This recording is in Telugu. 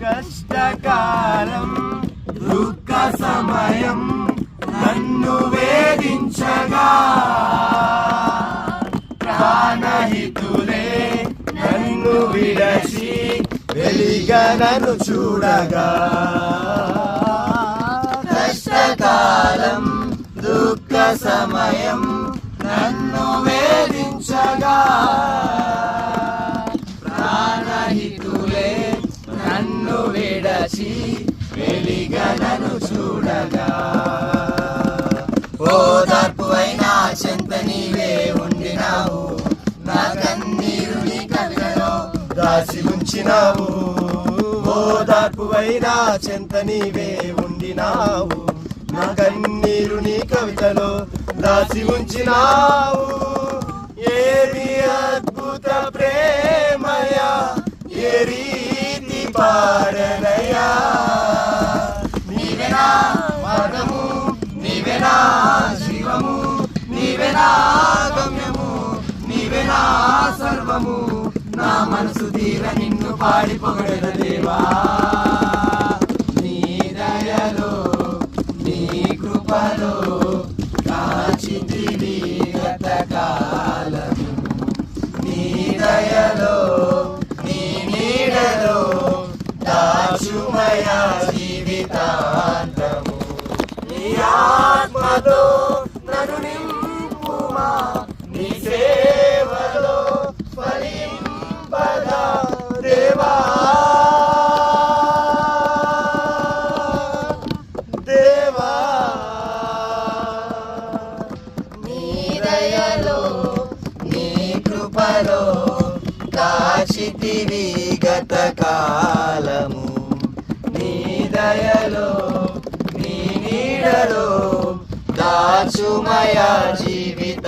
కష్టకాలం దుఃఖ సమయం నన్ను వేధించగా ప్రాణహితులే నన్ను విడచి వెలిగనను చూడగా కష్టకాలం దుఃఖ సమయం నన్ను వేధించగా ప్రాణహితులే నన్ను విడచి వెలిగనను చూడగా ఓదార్పువైనా చెంత నీవే ఉండినావు నా కన్నీరు నీ కవిలో దాచి ఉంచినావు ఓదార్పువైనా చెంత నీవే ఉండినావు నా కన్నీరు నీ కవితలో దాచి ఉంచినావు ఏది అద్భుత ప్రేమయా ఏ రీతి పాడనయా నీవెనా మార్గము నీవెనా జీవము నీవెనా గమ్యము నీవెనా సర్వము నా మనసు తీర నిన్ను పాడి పొగడెద దేవా నీ దయలో నీ కృపలో కాచితివి గతకాలము నీ దయలో నీ నీడలో దాచుమయ జీవితాంతము నీ ఆత్మతో నన్ను నింపుమా నీ సేవలో ఫలింపదా దేవా దేవా నీ దయలో నీ కృపలో కాచితివి గతకాలము నీ దయలో నీ నీడలో దాచుమయ జీవిత